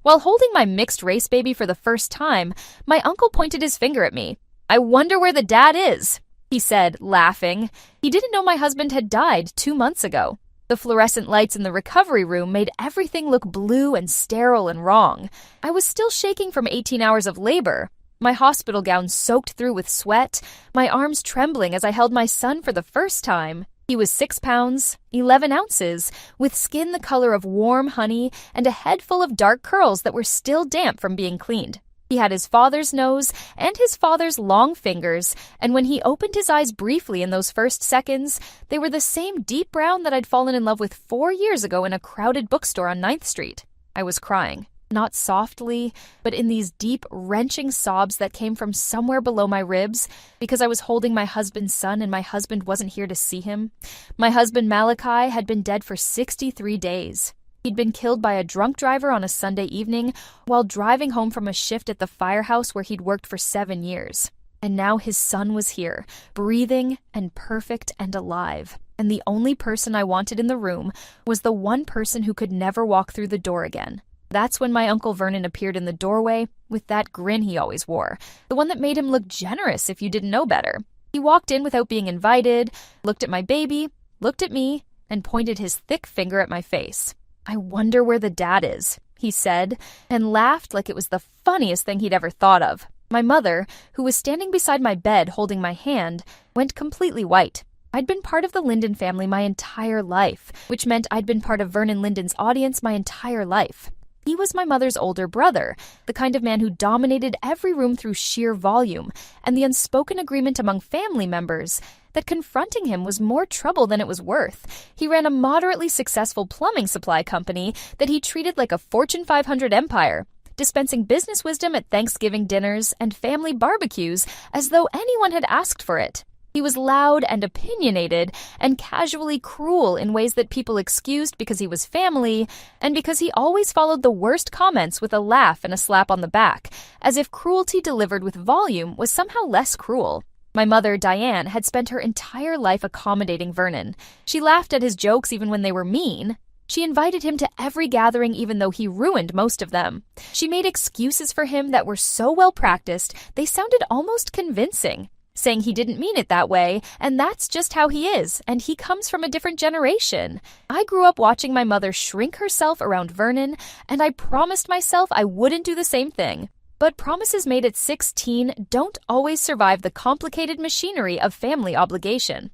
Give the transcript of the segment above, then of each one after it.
While holding my mixed-race baby for the first time, my uncle pointed his finger at me. "I wonder where the dad is," he said, laughing. He didn't know my husband had died 2 months ago. The fluorescent lights in the recovery room made everything look blue and sterile and wrong. I was still shaking from 18 hours of labor, my hospital gown soaked through with sweat, my arms trembling as I held my son for the first time. He was 6 pounds, 11 ounces, with skin the color of warm honey and a head full of dark curls that were still damp from being cleaned. He had his father's nose and his father's long fingers, and when he opened his eyes briefly in those first seconds, they were the same deep brown that I'd fallen in love with 4 years ago in a crowded bookstore on 9th Street. I was crying. Not softly, but in these deep, wrenching sobs that came from somewhere below my ribs because I was holding my husband's son and my husband wasn't here to see him. My husband Malachi had been dead for 63 days. He'd been killed by a drunk driver on a Sunday evening while driving home from a shift at the firehouse where he'd worked for 7 years. And now his son was here, breathing and perfect and alive. And the only person I wanted in the room was the one person who could never walk through the door again. That's when my Uncle Vernon appeared in the doorway with that grin he always wore, the one that made him look generous if you didn't know better. He walked in without being invited, looked at my baby, looked at me, and pointed his thick finger at my face. "I wonder where the dad is," he said, and laughed like it was the funniest thing he'd ever thought of. My mother, who was standing beside my bed holding my hand, went completely white. I'd been part of the Linden family my entire life, which meant I'd been part of Vernon Linden's audience my entire life. He was my mother's older brother, the kind of man who dominated every room through sheer volume, and the unspoken agreement among family members that confronting him was more trouble than it was worth. He ran a moderately successful plumbing supply company that he treated like a Fortune 500 empire, dispensing business wisdom at Thanksgiving dinners and family barbecues as though anyone had asked for it. He was loud and opinionated and casually cruel in ways that people excused because he was family and because he always followed the worst comments with a laugh and a slap on the back, as if cruelty delivered with volume was somehow less cruel. My mother, Diane, had spent her entire life accommodating Vernon. She laughed at his jokes even when they were mean. She invited him to every gathering even though he ruined most of them. She made excuses for him that were so well practiced they sounded almost convincing, saying he didn't mean it that way, and that's just how he is, and he comes from a different generation. I grew up watching my mother shrink herself around Vernon, and I promised myself I wouldn't do the same thing. But promises made at 16 don't always survive the complicated machinery of family obligation.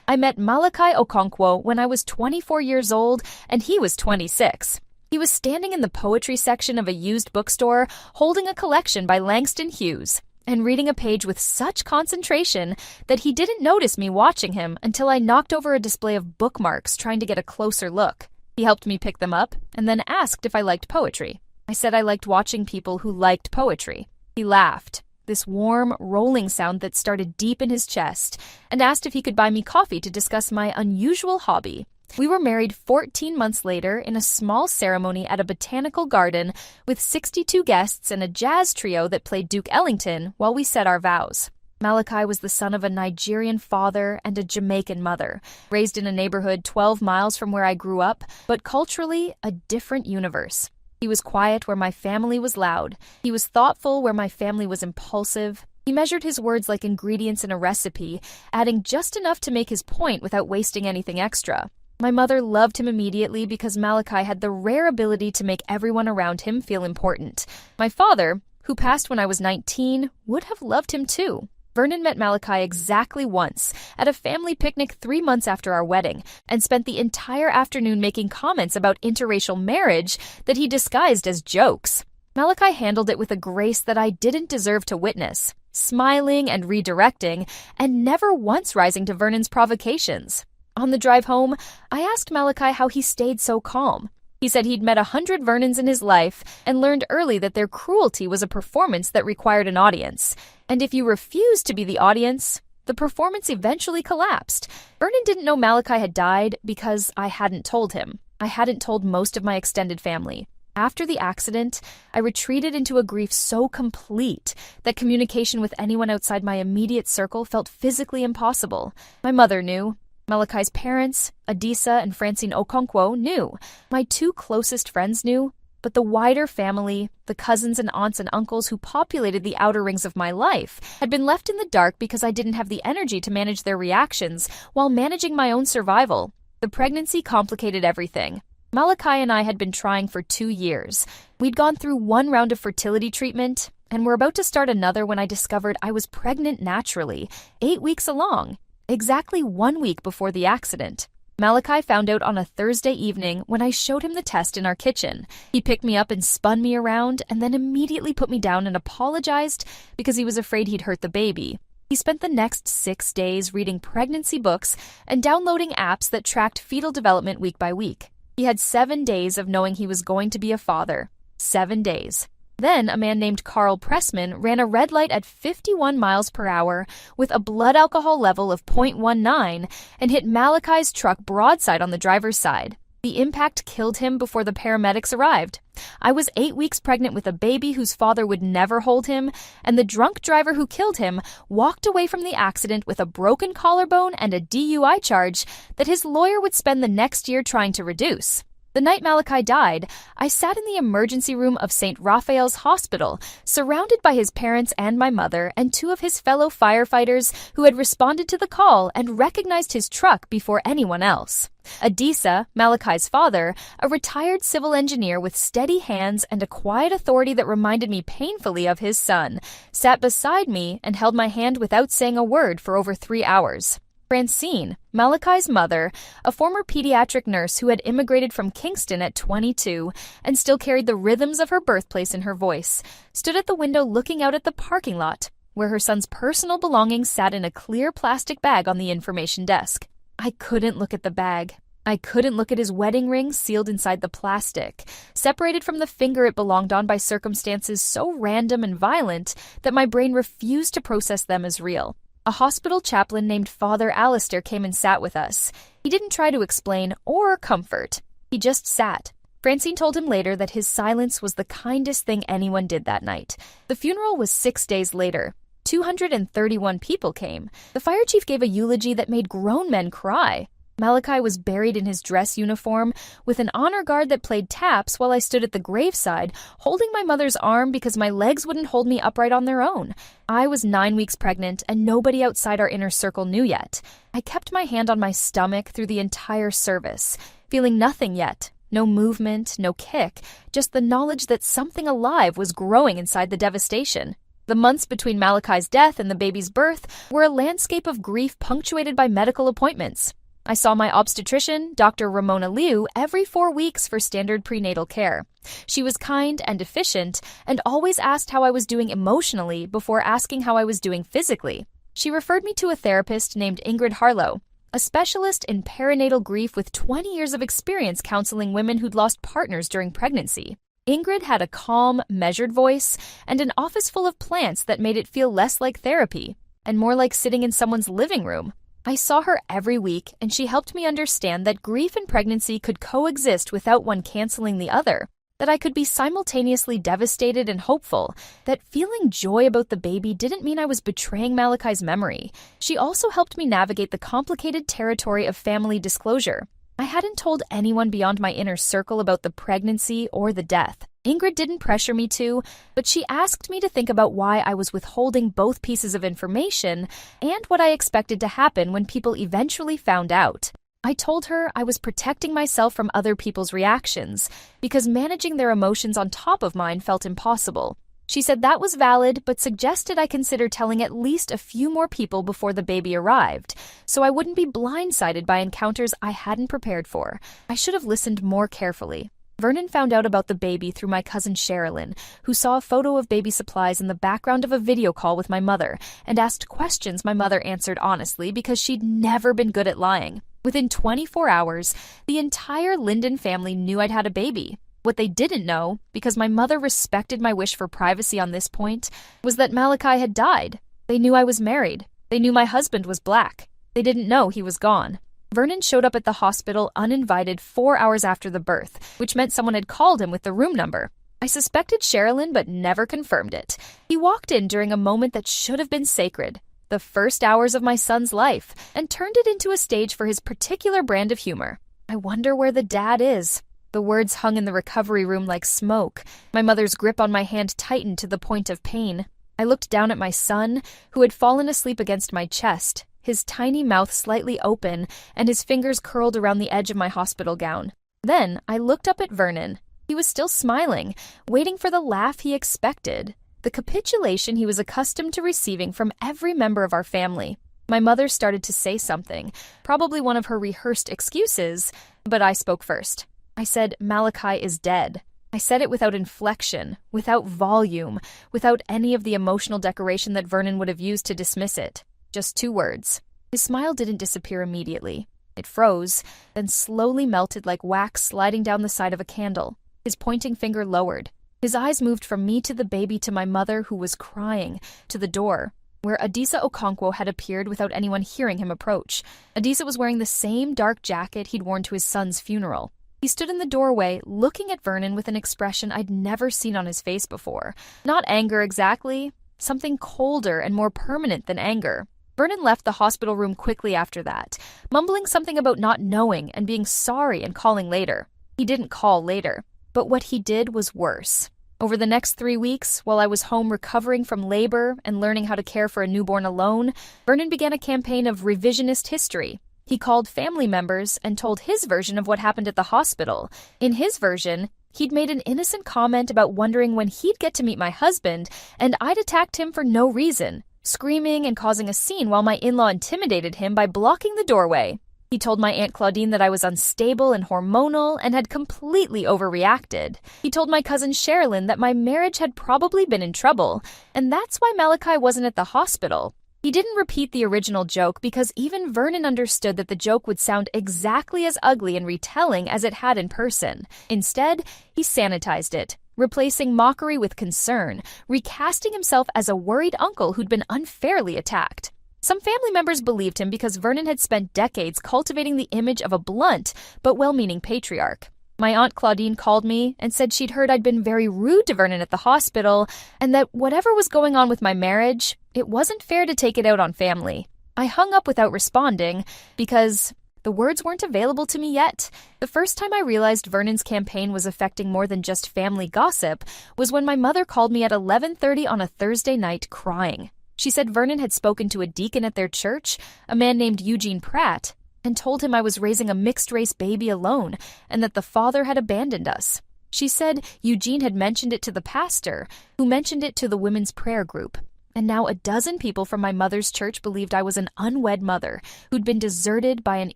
I met Malachi Okonkwo when I was 24 years old, and he was 26. He was standing in the poetry section of a used bookstore, holding a collection by Langston Hughes, and reading a page with such concentration that he didn't notice me watching him until I knocked over a display of bookmarks trying to get a closer look. He helped me pick them up and then asked if I liked poetry. I said I liked watching people who liked poetry. He laughed, this warm, rolling sound that started deep in his chest, and asked if he could buy me coffee to discuss my unusual hobby. We were married 14 months later in a small ceremony at a botanical garden with 62 guests and a jazz trio that played Duke Ellington while we said our vows. Malachi was the son of a Nigerian father and a Jamaican mother, raised in a neighborhood 12 miles from where I grew up, but culturally a different universe. He was quiet where my family was loud. He was thoughtful where my family was impulsive. He measured his words like ingredients in a recipe, adding just enough to make his point without wasting anything extra. My mother loved him immediately because Malachi had the rare ability to make everyone around him feel important. My father, who passed when I was 19, would have loved him too. Vernon met Malachi exactly once, at a family picnic 3 months after our wedding, and spent the entire afternoon making comments about interracial marriage that he disguised as jokes. Malachi handled it with a grace that I didn't deserve to witness, smiling and redirecting, and never once rising to Vernon's provocations. On the drive home, I asked Malachi how he stayed so calm. He said he'd met 100 Vernons in his life and learned early that their cruelty was a performance that required an audience. And if you refused to be the audience, the performance eventually collapsed. Vernon didn't know Malachi had died because I hadn't told him. I hadn't told most of my extended family. After the accident, I retreated into a grief so complete that communication with anyone outside my immediate circle felt physically impossible. My mother knew. Malachi's parents, Adisa and Francine Okonkwo, knew. My 2 closest friends knew. but the wider family, the cousins and aunts and uncles who populated the outer rings of my life, had been left in the dark because I didn't have the energy to manage their reactions while managing my own survival. The pregnancy complicated everything. Malachi and I had been trying for 2 years. We'd gone through one round of fertility treatment, and were about to start another when I discovered I was pregnant naturally, 8 weeks along, exactly 1 week before the accident. Malachi found out on a Thursday evening when I showed him the test in our kitchen. He picked me up and spun me around and then immediately put me down and apologized because he was afraid he'd hurt the baby. He spent the next 6 days reading pregnancy books and downloading apps that tracked fetal development week by week. He had 7 days of knowing he was going to be a father. 7 days. Then a man named Carl Pressman ran a red light at 51 miles per hour with a blood alcohol level of 0.19 and hit Malachi's truck broadside on the driver's side. The impact killed him before the paramedics arrived. I was 8 weeks pregnant with a baby whose father would never hold him, and the drunk driver who killed him walked away from the accident with a broken collarbone and a DUI charge that his lawyer would spend the next year trying to reduce. The night Malachi died, I sat in the emergency room of St. Raphael's Hospital, surrounded by his parents and my mother and 2 of his fellow firefighters who had responded to the call and recognized his truck before anyone else. Adisa, Malachi's father, a retired civil engineer with steady hands and a quiet authority that reminded me painfully of his son, sat beside me and held my hand without saying a word for over 3 hours. Francine, Malachi's mother, a former pediatric nurse who had immigrated from Kingston at 22 and still carried the rhythms of her birthplace in her voice, stood at the window looking out at the parking lot, where her son's personal belongings sat in a clear plastic bag on the information desk. I couldn't look at the bag. I couldn't look at his wedding ring sealed inside the plastic, separated from the finger it belonged on by circumstances so random and violent that my brain refused to process them as real. A hospital chaplain named Father Alistair came and sat with us. He didn't try to explain or comfort. He just sat. Francine told him later that his silence was the kindest thing anyone did that night. The funeral was 6 days later. 231 people came. The fire chief gave a eulogy that made grown men cry. Malachi was buried in his dress uniform with an honor guard that played taps while I stood at the graveside, holding my mother's arm because my legs wouldn't hold me upright on their own. I was 9 weeks pregnant and nobody outside our inner circle knew yet. I kept my hand on my stomach through the entire service, feeling nothing yet. No movement, no kick, just the knowledge that something alive was growing inside the devastation. The months between Malachi's death and the baby's birth were a landscape of grief punctuated by medical appointments. I saw my obstetrician, Dr. Ramona Liu, every 4 weeks for standard prenatal care. She was kind and efficient and always asked how I was doing emotionally before asking how I was doing physically. She referred me to a therapist named Ingrid Harlow, a specialist in perinatal grief with 20 years of experience counseling women who'd lost partners during pregnancy. Ingrid had a calm, measured voice and an office full of plants that made it feel less like therapy and more like sitting in someone's living room. I saw her every week, and she helped me understand that grief and pregnancy could coexist without one canceling the other, that I could be simultaneously devastated and hopeful, that feeling joy about the baby didn't mean I was betraying Malachi's memory. She also helped me navigate the complicated territory of family disclosure. I hadn't told anyone beyond my inner circle about the pregnancy or the death. Ingrid didn't pressure me to, but she asked me to think about why I was withholding both pieces of information and what I expected to happen when people eventually found out. I told her I was protecting myself from other people's reactions because managing their emotions on top of mine felt impossible. She said that was valid, but suggested I consider telling at least a few more people before the baby arrived, so I wouldn't be blindsided by encounters I hadn't prepared for. I should have listened more carefully. Vernon found out about the baby through my cousin Sherilyn, who saw a photo of baby supplies in the background of a video call with my mother and asked questions my mother answered honestly because she'd never been good at lying. Within 24 hours, the entire Linden family knew I'd had a baby. What they didn't know, because my mother respected my wish for privacy on this point, was that Malachi had died. They knew I was married. They knew my husband was black. They didn't know he was gone. Vernon showed up at the hospital uninvited 4 hours after the birth, which meant someone had called him with the room number. I suspected Sherilyn but never confirmed it. He walked in during a moment that should have been sacred, the first hours of my son's life, and turned it into a stage for his particular brand of humor. I wonder where the dad is. The words hung in the recovery room like smoke. My mother's grip on my hand tightened to the point of pain. I looked down at my son, who had fallen asleep against my chest, his tiny mouth slightly open and his fingers curled around the edge of my hospital gown. Then I looked up at Vernon. He was still smiling, waiting for the laugh he expected, the capitulation he was accustomed to receiving from every member of our family. My mother started to say something, probably one of her rehearsed excuses, but I spoke first. I said, "Malachi is dead." I said it without inflection, without volume, without any of the emotional decoration that Vernon would have used to dismiss it. Just 2 words. His smile didn't disappear immediately. It froze, then slowly melted like wax sliding down the side of a candle. His pointing finger lowered. His eyes moved from me to the baby to my mother, who was crying, to the door, where Adisa Okonkwo had appeared without anyone hearing him approach. Adisa was wearing the same dark jacket he'd worn to his son's funeral. He stood in the doorway, looking at Vernon with an expression I'd never seen on his face before. Not anger exactly, something colder and more permanent than anger. Vernon left the hospital room quickly after that, mumbling something about not knowing and being sorry and calling later. He didn't call later, but what he did was worse. Over the next 3 weeks, while I was home recovering from labor and learning how to care for a newborn alone, Vernon began a campaign of revisionist history. He called family members and told his version of what happened at the hospital. In his version, he'd made an innocent comment about wondering when he'd get to meet my husband, and I'd attacked him for no reason, screaming and causing a scene while my in-law intimidated him by blocking the doorway. He told my Aunt Claudine that I was unstable and hormonal and had completely overreacted. He told my cousin Sherilyn that my marriage had probably been in trouble, and that's why Malachi wasn't at the hospital. He didn't repeat the original joke because even Vernon understood that the joke would sound exactly as ugly in retelling as it had in person. Instead, he sanitized it, replacing mockery with concern, recasting himself as a worried uncle who'd been unfairly attacked. Some family members believed him because Vernon had spent decades cultivating the image of a blunt but well-meaning patriarch. My Aunt Claudine called me and said she'd heard I'd been very rude to Vernon at the hospital and that whatever was going on with my marriage, it wasn't fair to take it out on family. I hung up without responding because the words weren't available to me yet. The first time I realized Vernon's campaign was affecting more than just family gossip was when my mother called me at 11:30 on a Thursday night crying. She said Vernon had spoken to a deacon at their church, a man named Eugene Pratt, and told him I was raising a mixed-race baby alone and that the father had abandoned us. She said Eugene had mentioned it to the pastor, who mentioned it to the women's prayer group. And now a dozen people from my mother's church believed I was an unwed mother who'd been deserted by an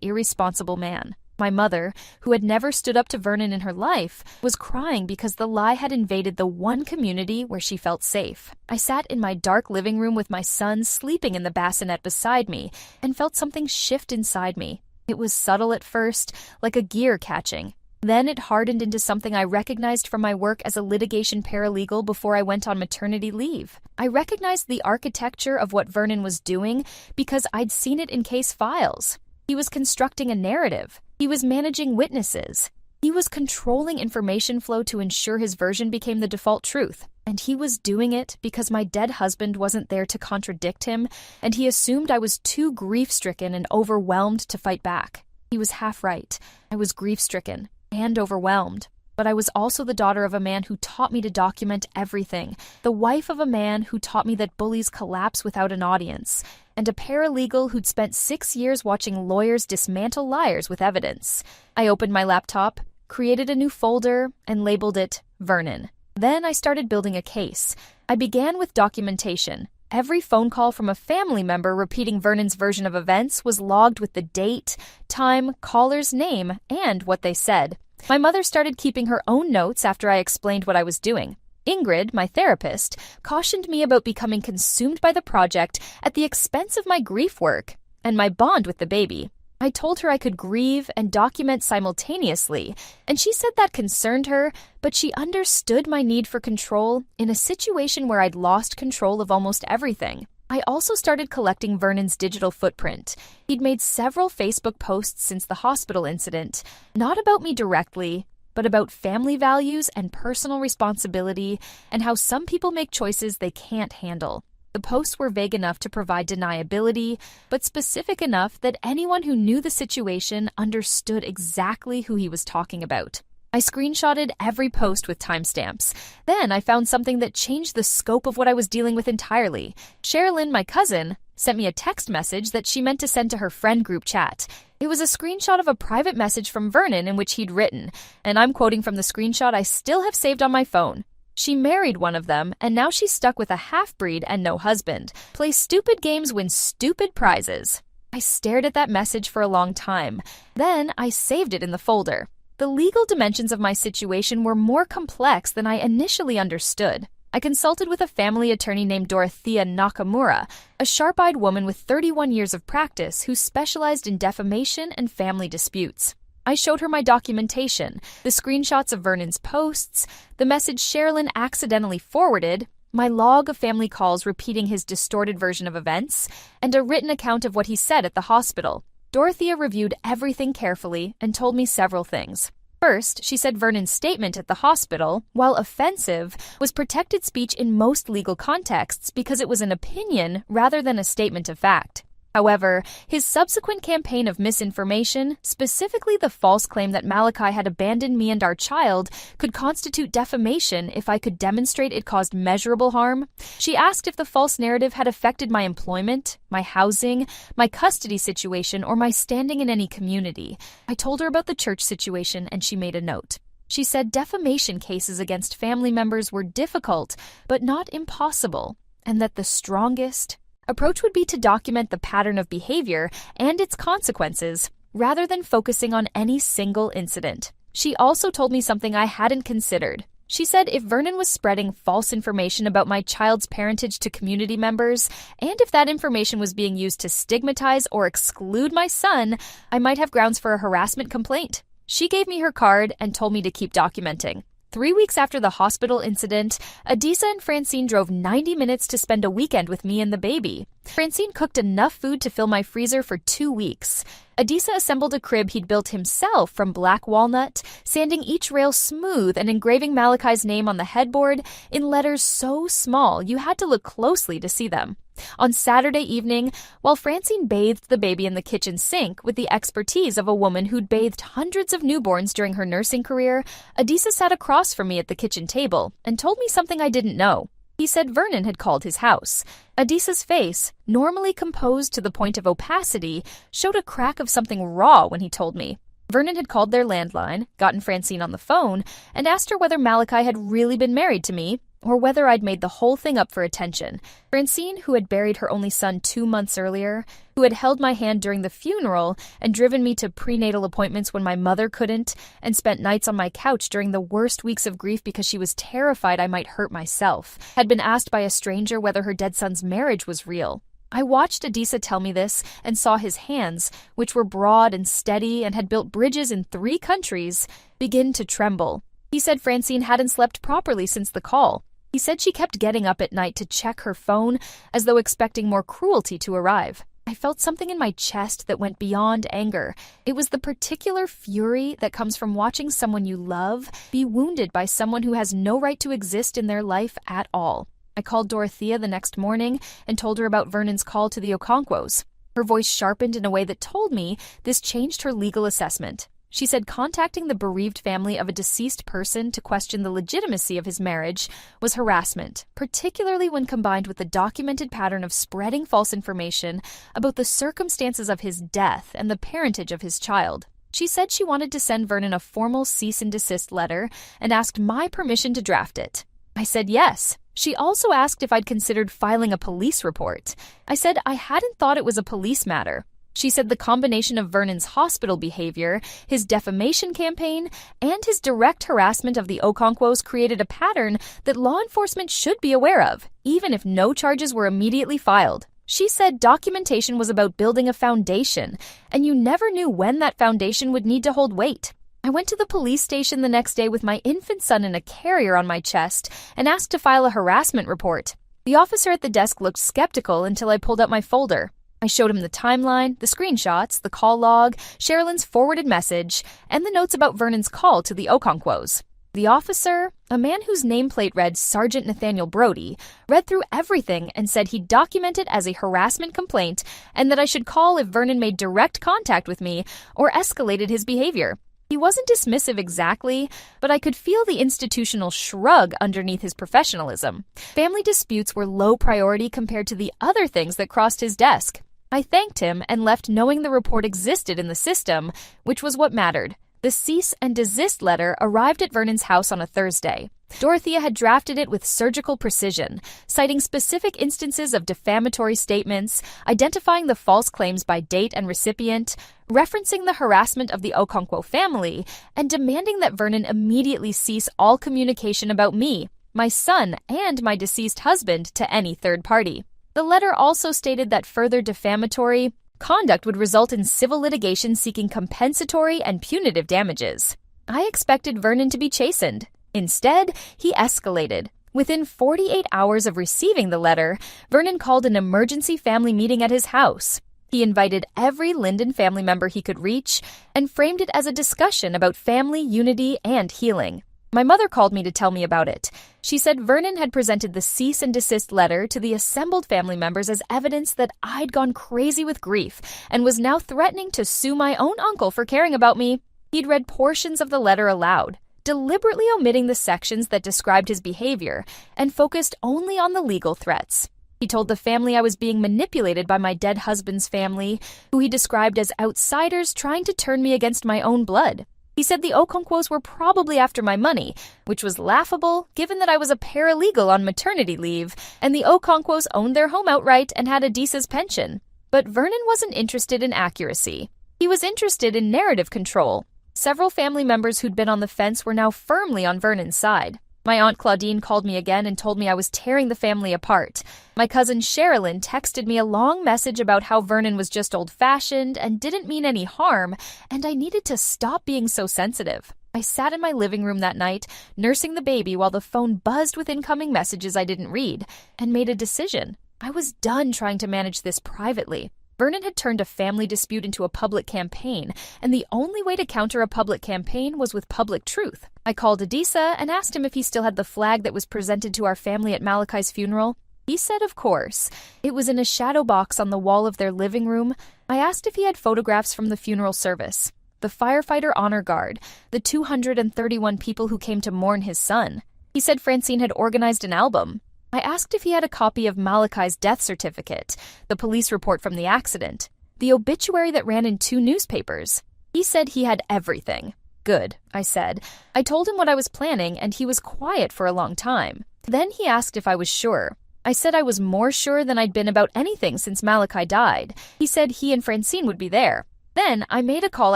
irresponsible man. My mother, who had never stood up to Vernon in her life, was crying because the lie had invaded the one community where she felt safe. I sat in my dark living room with my son sleeping in the bassinet beside me and felt something shift inside me. It was subtle at first, like a gear catching. Then it hardened into something I recognized from my work as a litigation paralegal before I went on maternity leave. I recognized the architecture of what Vernon was doing because I'd seen it in case files. He was constructing a narrative. He was managing witnesses. He was controlling information flow to ensure his version became the default truth. And he was doing it because my dead husband wasn't there to contradict him, and he assumed I was too grief-stricken and overwhelmed to fight back. He was half right. I was grief-stricken and overwhelmed. But I was also the daughter of a man who taught me to document everything, the wife of a man who taught me that bullies collapse without an audience, and a paralegal who'd spent 6 years watching lawyers dismantle liars with evidence. I opened my laptop, created a new folder, and labeled it Vernon. Then I started building a case. I began with documentation. Every phone call from a family member repeating Vernon's version of events was logged with the date, time, caller's name, and what they said. My mother started keeping her own notes after I explained what I was doing. Ingrid, my therapist, cautioned me about becoming consumed by the project at the expense of my grief work and my bond with the baby. I told her I could grieve and document simultaneously, and she said that concerned her, but she understood my need for control in a situation where I'd lost control of almost everything. I also started collecting Vernon's digital footprint. He'd made several Facebook posts since the hospital incident, not about me directly, but about family values and personal responsibility and how some people make choices they can't handle. The posts were vague enough to provide deniability, but specific enough that anyone who knew the situation understood exactly who he was talking about. I screenshotted every post with timestamps. Then I found something that changed the scope of what I was dealing with entirely. Sherilyn, my cousin, sent me a text message that she meant to send to her friend group chat. It was a screenshot of a private message from Vernon in which he'd written, and I'm quoting from the screenshot I still have saved on my phone. She married one of them, and now she's stuck with a half-breed and no husband. Play stupid games, win stupid prizes. I stared at that message for a long time. Then I saved it in the folder. The legal dimensions of my situation were more complex than I initially understood. I consulted with a family attorney named Dorothea Nakamura, a sharp-eyed woman with 31 years of practice who specialized in defamation and family disputes. I showed her my documentation, the screenshots of Vernon's posts, the message Sherilyn accidentally forwarded, my log of family calls repeating his distorted version of events, and a written account of what he said at the hospital. Dorothea reviewed everything carefully and told me several things. First, she said Vernon's statement at the hospital, while offensive, was protected speech in most legal contexts because it was an opinion rather than a statement of fact. However, his subsequent campaign of misinformation, specifically the false claim that Malachi had abandoned me and our child, could constitute defamation if I could demonstrate it caused measurable harm. She asked if the false narrative had affected my employment, my housing, my custody situation, or my standing in any community. I told her about the church situation, and she made a note. She said defamation cases against family members were difficult, but not impossible, and that the strongest approach would be to document the pattern of behavior and its consequences, rather than focusing on any single incident. She also told me something I hadn't considered. She said if Vernon was spreading false information about my child's parentage to community members, and if that information was being used to stigmatize or exclude my son, I might have grounds for a harassment complaint. She gave me her card and told me to keep documenting. 3 weeks after the hospital incident, Adisa and Francine drove 90 minutes to spend a weekend with me and the baby. Francine cooked enough food to fill my freezer for 2 weeks. Adisa assembled a crib he'd built himself from black walnut, sanding each rail smooth and engraving Malachi's name on the headboard in letters so small you had to look closely to see them. On Saturday evening, while Francine bathed the baby in the kitchen sink with the expertise of a woman who'd bathed hundreds of newborns during her nursing career, Adisa sat across from me at the kitchen table and told me something I didn't know. He said Vernon had called his house. Adisa's face, normally composed to the point of opacity, showed a crack of something raw when he told me. Vernon had called their landline, gotten Francine on the phone, and asked her whether Malachi had really been married to me, or whether I'd made the whole thing up for attention. Francine, who had buried her only son 2 months earlier, who had held my hand during the funeral and driven me to prenatal appointments when my mother couldn't, and spent nights on my couch during the worst weeks of grief because she was terrified I might hurt myself, had been asked by a stranger whether her dead son's marriage was real. I watched Adisa tell me this and saw his hands, which were broad and steady and had built bridges in 3 countries, begin to tremble. He said Francine hadn't slept properly since the call. He said she kept getting up at night to check her phone as though expecting more cruelty to arrive. I felt something in my chest that went beyond anger. It was the particular fury that comes from watching someone you love be wounded by someone who has no right to exist in their life at all. I called Dorothea the next morning and told her about Vernon's call to the Okonkwo's. Her voice sharpened in a way that told me this changed her legal assessment. She said contacting the bereaved family of a deceased person to question the legitimacy of his marriage was harassment, particularly when combined with the documented pattern of spreading false information about the circumstances of his death and the parentage of his child. She said she wanted to send Vernon a formal cease and desist letter and asked my permission to draft it. I said yes. She also asked if I'd considered filing a police report. I said I hadn't thought it was a police matter. She said the combination of Vernon's hospital behavior, his defamation campaign, and his direct harassment of the Okonkwos created a pattern that law enforcement should be aware of, even if no charges were immediately filed. She said documentation was about building a foundation, and you never knew when that foundation would need to hold weight. I went to the police station the next day with my infant son in a carrier on my chest and asked to file a harassment report. The officer at the desk looked skeptical until I pulled out my folder. I showed him the timeline, the screenshots, the call log, Sherilyn's forwarded message, and the notes about Vernon's call to the Okonkwos. The officer, a man whose nameplate read Sergeant Nathaniel Brody, read through everything and said he'd document it as a harassment complaint and that I should call if Vernon made direct contact with me or escalated his behavior. He wasn't dismissive exactly, but I could feel the institutional shrug underneath his professionalism. Family disputes were low priority compared to the other things that crossed his desk. I thanked him and left knowing the report existed in the system, which was what mattered. The cease and desist letter arrived at Vernon's house on a Thursday. Dorothea had drafted it with surgical precision, citing specific instances of defamatory statements, identifying the false claims by date and recipient, referencing the harassment of the Okonkwo family, and demanding that Vernon immediately cease all communication about me, my son, and my deceased husband to any third party. The letter also stated that further defamatory conduct would result in civil litigation seeking compensatory and punitive damages. I expected Vernon to be chastened. Instead, he escalated. Within 48 hours of receiving the letter, Vernon called an emergency family meeting at his house. He invited every Linden family member he could reach and framed it as a discussion about family unity and healing. My mother called me to tell me about it. She said Vernon had presented the cease and desist letter to the assembled family members as evidence that I'd gone crazy with grief and was now threatening to sue my own uncle for caring about me. He'd read portions of the letter aloud, deliberately omitting the sections that described his behavior and focused only on the legal threats. He told the family I was being manipulated by my dead husband's family, who he described as outsiders trying to turn me against my own blood. He said the Okonkwos were probably after my money, which was laughable given that I was a paralegal on maternity leave, and the Okonkwos owned their home outright and had Adisa's pension. But Vernon wasn't interested in accuracy. He was interested in narrative control. Several family members who'd been on the fence were now firmly on Vernon's side. My Aunt Claudine called me again and told me I was tearing the family apart. My cousin Sherilyn texted me a long message about how Vernon was just old-fashioned and didn't mean any harm, and I needed to stop being so sensitive. I sat in my living room that night, nursing the baby while the phone buzzed with incoming messages I didn't read, and made a decision. I was done trying to manage this privately. Vernon had turned a family dispute into a public campaign, and the only way to counter a public campaign was with public truth. I called Adisa and asked him if he still had the flag that was presented to our family at Malachi's funeral. He said of course. It was in a shadow box on the wall of their living room. I asked if he had photographs from the funeral service, the firefighter honor guard, the 231 people who came to mourn his son. He said Francine had organized an album. I asked if he had a copy of Malachi's death certificate, the police report from the accident, the obituary that ran in 2 newspapers. He said he had everything. Good, I said. I told him what I was planning, and he was quiet for a long time. Then he asked if I was sure. I said I was more sure than I'd been about anything since Malachi died. He said he and Francine would be there. Then I made a call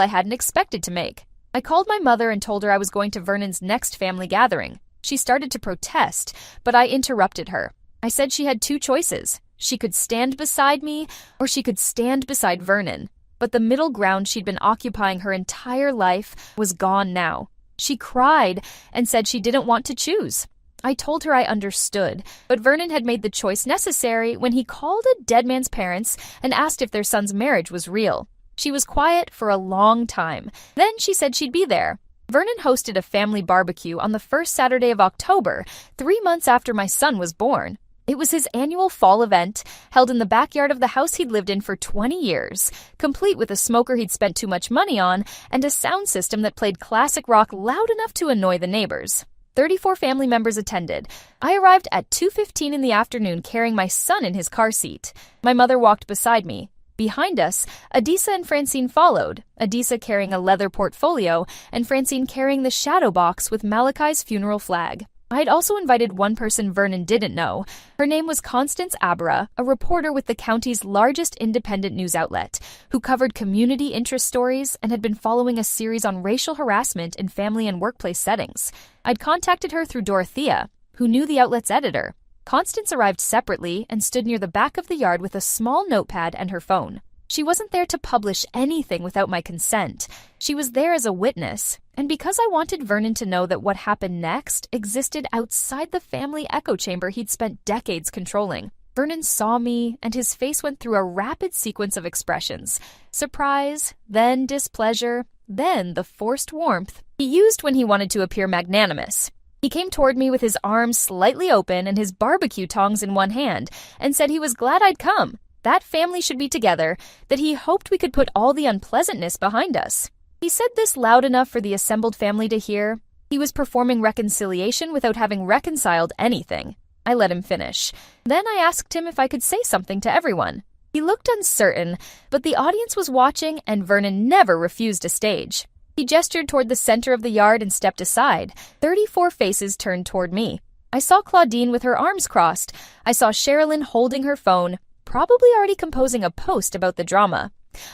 I hadn't expected to make. I called my mother and told her I was going to Vernon's next family gathering. She started to protest, but I interrupted her. I said she had 2 choices. She could stand beside me, or she could stand beside Vernon. But the middle ground she'd been occupying her entire life was gone now. She cried and said she didn't want to choose. I told her I understood, but Vernon had made the choice necessary when he called a dead man's parents and asked if their son's marriage was real. She was quiet for a long time. Then she said she'd be there. Vernon hosted a family barbecue on the first Saturday of October, 3 months after my son was born. It was his annual fall event, held in the backyard of the house he'd lived in for 20 years, complete with a smoker he'd spent too much money on and a sound system that played classic rock loud enough to annoy the neighbors. 34 family members attended. I arrived at 2:15 in the afternoon carrying my son in his car seat. My mother walked beside me. Behind us, Adisa and Francine followed, Adisa carrying a leather portfolio and Francine carrying the shadow box with Malachi's funeral flag. I'd also invited one person Vernon didn't know. Her name was Constance Abra, a reporter with the county's largest independent news outlet, who covered community interest stories and had been following a series on racial harassment in family and workplace settings. I'd contacted her through Dorothea, who knew the outlet's editor. Constance arrived separately and stood near the back of the yard with a small notepad and her phone. She wasn't there to publish anything without my consent. She was there as a witness, and because I wanted Vernon to know that what happened next existed outside the family echo chamber he'd spent decades controlling. Vernon saw me, and his face went through a rapid sequence of expressions. Surprise, then displeasure, then the forced warmth he used when he wanted to appear magnanimous. He came toward me with his arms slightly open and his barbecue tongs in one hand, and said he was glad I'd come. That family should be together, that he hoped we could put all the unpleasantness behind us. He said this loud enough for the assembled family to hear. He was performing reconciliation without having reconciled anything. I let him finish. Then I asked him if I could say something to everyone. He looked uncertain, but the audience was watching and Vernon never refused a stage. He gestured toward the center of the yard and stepped aside. 34 faces turned toward me. I saw Claudine with her arms crossed. I saw Sherilyn holding her phone, probably already composing a post about the drama.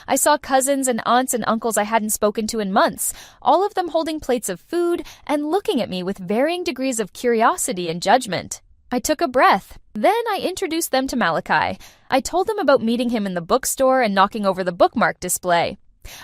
I saw cousins and aunts and uncles I hadn't spoken to in months, all of them holding plates of food and looking at me with varying degrees of curiosity and judgment. I took a breath. Then I introduced them to Malachi. I told them about meeting him in the bookstore and knocking over the bookmark display.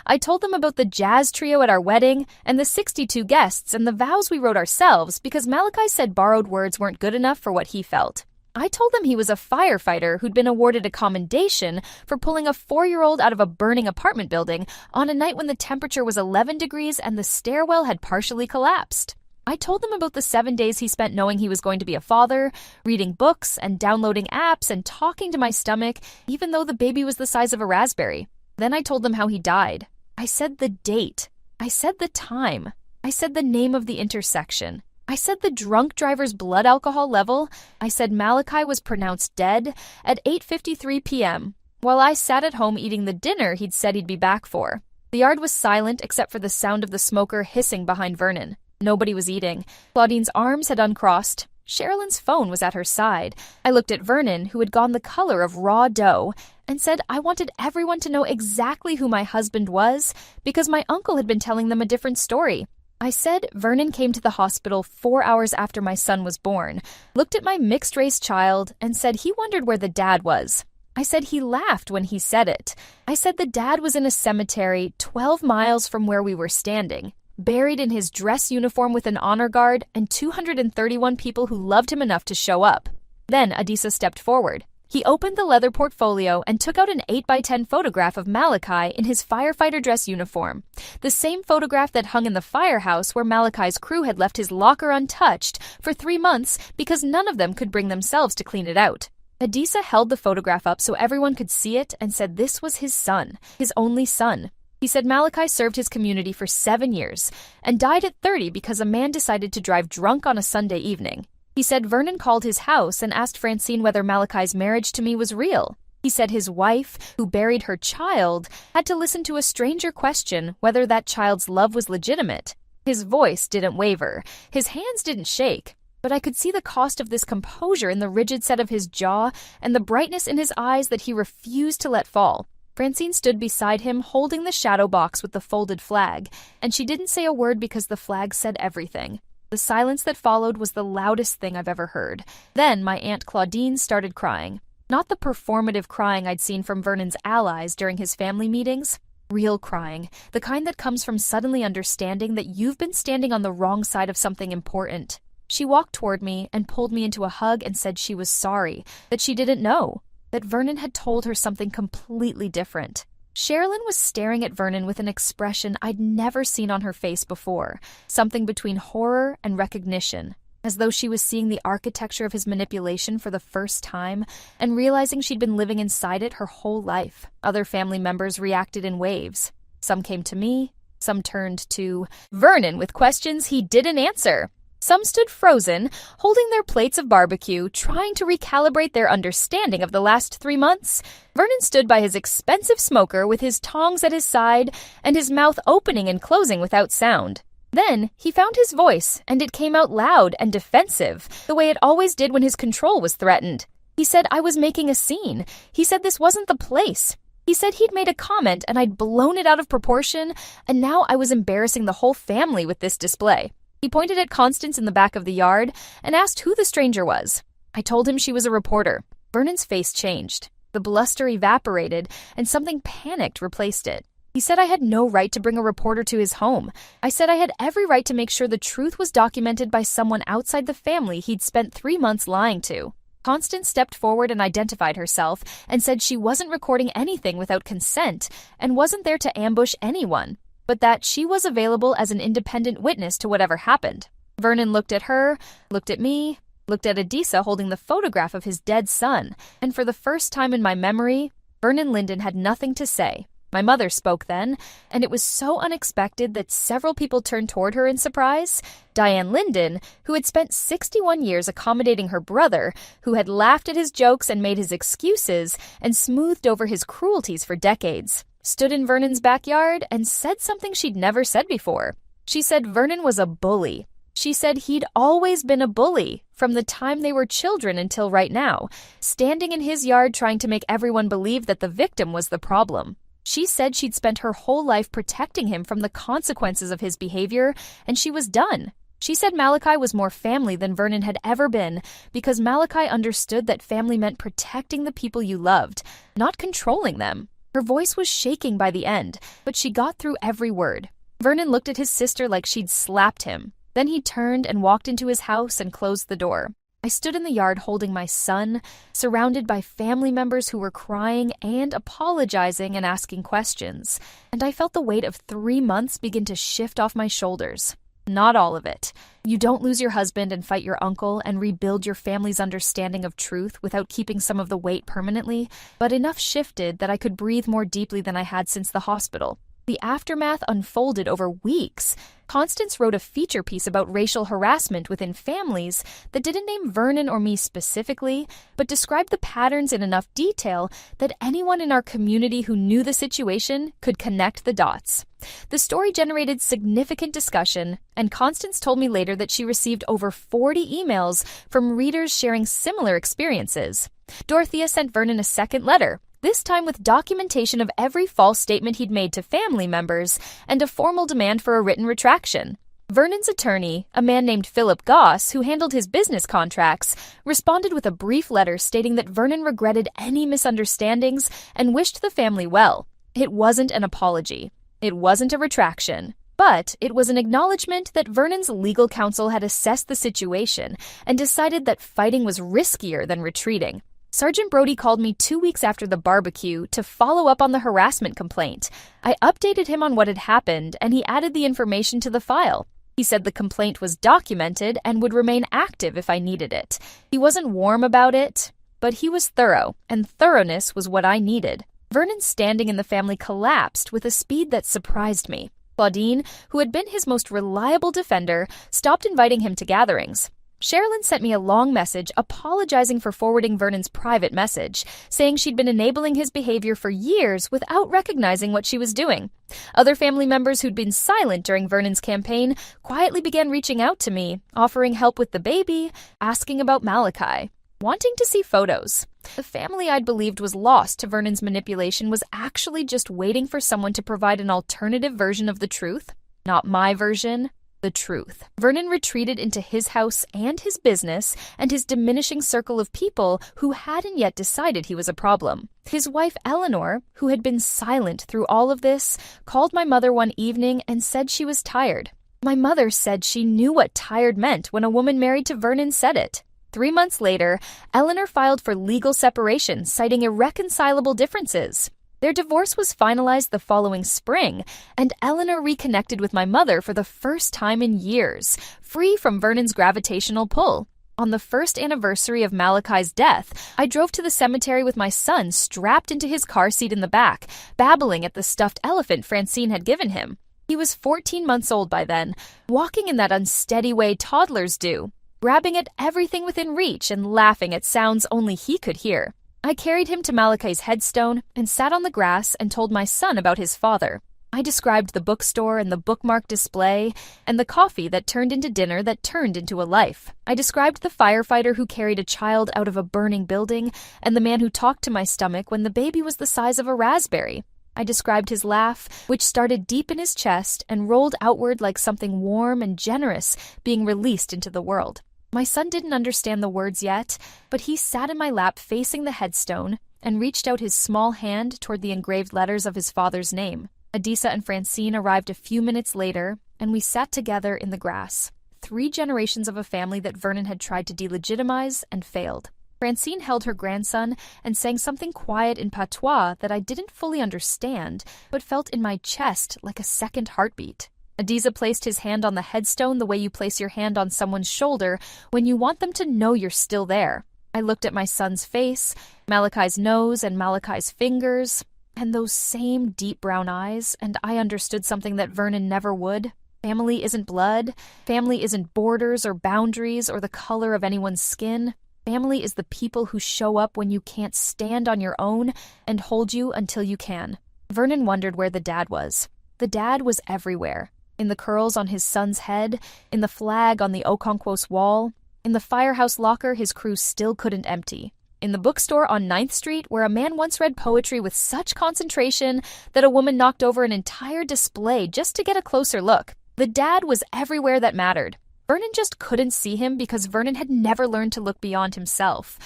I told them about the jazz trio at our wedding and the 62 guests and the vows we wrote ourselves because Malachi said borrowed words weren't good enough for what he felt. I told them he was a firefighter who'd been awarded a commendation for pulling a 4-year-old out of a burning apartment building on a night when the temperature was 11 degrees and the stairwell had partially collapsed. I told them about the 7 days he spent knowing he was going to be a father, reading books and downloading apps and talking to my stomach, even though the baby was the size of a raspberry. Then I told them how he died. I said the date. I said the time. I said the name of the intersection. I said the drunk driver's blood alcohol level. I said Malachi was pronounced dead at 8:53 p.m. while I sat at home eating the dinner he'd said he'd be back for. The yard was silent except for the sound of the smoker hissing behind Vernon. Nobody was eating. Claudine's arms had uncrossed. Sherilyn's phone was at her side. I looked at Vernon, who had gone the color of raw dough, and said I wanted everyone to know exactly who my husband was because my uncle had been telling them a different story. I said Vernon came to the hospital 4 hours after my son was born, looked at my mixed-race child, and said he wondered where the dad was. I said he laughed when he said it. I said the dad was in a cemetery 12 miles from where we were standing, buried in his dress uniform with an honor guard and 231 people who loved him enough to show up. Then Adisa stepped forward. He opened the leather portfolio and took out an 8x10 photograph of Malachi in his firefighter dress uniform, the same photograph that hung in the firehouse where Malachi's crew had left his locker untouched for 3 months because none of them could bring themselves to clean it out. Adisa held the photograph up so everyone could see it and said this was his son, his only son. He said Malachi served his community for 7 years and died at 30 because a man decided to drive drunk on a Sunday evening. He said Vernon called his house and asked Francine whether Malachi's marriage to me was real. He said his wife, who buried her child, had to listen to a stranger question whether that child's love was legitimate. His voice didn't waver. His hands didn't shake. But I could see the cost of this composure in the rigid set of his jaw and the brightness in his eyes that he refused to let fall. Francine stood beside him holding the shadow box with the folded flag, and she didn't say a word because the flag said everything. The silence that followed was the loudest thing I've ever heard. Then my Aunt Claudine started crying. Not the performative crying I'd seen from Vernon's allies during his family meetings. Real crying, the kind that comes from suddenly understanding that you've been standing on the wrong side of something important. She walked toward me and pulled me into a hug and said she was sorry, that she didn't know, that Vernon had told her something completely different. Sherilyn was staring at Vernon with an expression I'd never seen on her face before, something between horror and recognition, as though she was seeing the architecture of his manipulation for the first time and realizing she'd been living inside it her whole life. Other family members reacted in waves. Some came to me, some turned to Vernon with questions he didn't answer. Some stood frozen, holding their plates of barbecue, trying to recalibrate their understanding of the last 3 months. Vernon stood by his expensive smoker with his tongs at his side and his mouth opening and closing without sound. Then he found his voice, and it came out loud and defensive, the way it always did when his control was threatened. He said I was making a scene. He said this wasn't the place. He said he'd made a comment and I'd blown it out of proportion, and now I was embarrassing the whole family with this display. He pointed at Constance in the back of the yard and asked who the stranger was. I told him she was a reporter. Vernon's face changed. The bluster evaporated, and something panicked replaced it. He said I had no right to bring a reporter to his home. I said I had every right to make sure the truth was documented by someone outside the family he'd spent 3 months lying to. Constance stepped forward and identified herself and said she wasn't recording anything without consent and wasn't there to ambush anyone, but that she was available as an independent witness to whatever happened. Vernon looked at her, looked at me, looked at Adisa holding the photograph of his dead son, and for the first time in my memory, Vernon Linden had nothing to say. My mother spoke then, and it was so unexpected that several people turned toward her in surprise. Diane Linden, who had spent 61 years accommodating her brother, who had laughed at his jokes and made his excuses, and smoothed over his cruelties for decades, stood in Vernon's backyard and said something she'd never said before. She said Vernon was a bully. She said he'd always been a bully, from the time they were children until right now, standing in his yard trying to make everyone believe that the victim was the problem. She said she'd spent her whole life protecting him from the consequences of his behavior, and she was done. She said Malachi was more family than Vernon had ever been, because Malachi understood that family meant protecting the people you loved, not controlling them. Her voice was shaking by the end, but she got through every word. Vernon looked at his sister like she'd slapped him. Then he turned and walked into his house and closed the door. I stood in the yard holding my son, surrounded by family members who were crying and apologizing and asking questions, and I felt the weight of 3 months begin to shift off my shoulders. Not all of it. You don't lose your husband and fight your uncle and rebuild your family's understanding of truth without keeping some of the weight permanently, but enough shifted that I could breathe more deeply than I had since the hospital. The aftermath unfolded over weeks. Constance wrote a feature piece about racial harassment within families that didn't name Vernon or me specifically, but described the patterns in enough detail that anyone in our community who knew the situation could connect the dots. The story generated significant discussion, and Constance told me later that she received over 40 emails from readers sharing similar experiences. Dorothea sent Vernon a second letter, this time with documentation of every false statement he'd made to family members and a formal demand for a written retraction. Vernon's attorney, a man named Philip Goss, who handled his business contracts, responded with a brief letter stating that Vernon regretted any misunderstandings and wished the family well. It wasn't an apology. It wasn't a retraction. But it was an acknowledgement that Vernon's legal counsel had assessed the situation and decided that fighting was riskier than retreating. Sergeant Brody called me 2 weeks after the barbecue to follow up on the harassment complaint. I updated him on what had happened, and he added the information to the file. He said the complaint was documented and would remain active if I needed it. He wasn't warm about it, but he was thorough, and thoroughness was what I needed. Vernon's standing in the family collapsed with a speed that surprised me. Claudine, who had been his most reliable defender, stopped inviting him to gatherings. Sherilyn sent me a long message apologizing for forwarding Vernon's private message, saying she'd been enabling his behavior for years without recognizing what she was doing. Other family members who'd been silent during Vernon's campaign quietly began reaching out to me, offering help with the baby, asking about Malachi, wanting to see photos. The family I'd believed was lost to Vernon's manipulation was actually just waiting for someone to provide an alternative version of the truth. Not my version. The truth. Vernon retreated into his house and his business and his diminishing circle of people who hadn't yet decided he was a problem. His wife Eleanor, who had been silent through all of this, called my mother one evening and said she was tired. My mother said she knew what tired meant when a woman married to Vernon said it. 3 months later, Eleanor filed for legal separation, citing irreconcilable differences. Their divorce was finalized the following spring, and Eleanor reconnected with my mother for the first time in years, free from Vernon's gravitational pull. On the first anniversary of Malachi's death, I drove to the cemetery with my son strapped into his car seat in the back, babbling at the stuffed elephant Francine had given him. He was 14 months old by then, walking in that unsteady way toddlers do, grabbing at everything within reach and laughing at sounds only he could hear. I carried him to Malachi's headstone and sat on the grass and told my son about his father. I described the bookstore and the bookmark display and the coffee that turned into dinner that turned into a life. I described the firefighter who carried a child out of a burning building and the man who talked to my stomach when the baby was the size of a raspberry. I described his laugh, which started deep in his chest and rolled outward like something warm and generous being released into the world. My son didn't understand the words yet, but he sat in my lap facing the headstone and reached out his small hand toward the engraved letters of his father's name. Adisa and Francine arrived a few minutes later, and we sat together in the grass. 3 generations of a family that Vernon had tried to delegitimize and failed. Francine held her grandson and sang something quiet in patois that I didn't fully understand, but felt in my chest like a second heartbeat. Adisa placed his hand on the headstone the way you place your hand on someone's shoulder when you want them to know you're still there. I looked at my son's face, Malachi's nose, and Malachi's fingers. And those same deep brown eyes, and I understood something that Vernon never would. Family isn't blood. Family isn't borders or boundaries or the color of anyone's skin. Family is the people who show up when you can't stand on your own and hold you until you can. Vernon wondered where the dad was. The dad was everywhere. In the curls on his son's head, in the flag on the Okonkwo's wall, in the firehouse locker his crew still couldn't empty, in the bookstore on 9th Street where a man once read poetry with such concentration that a woman knocked over an entire display just to get a closer look. The dad was everywhere that mattered. Vernon just couldn't see him because Vernon had never learned to look beyond himself.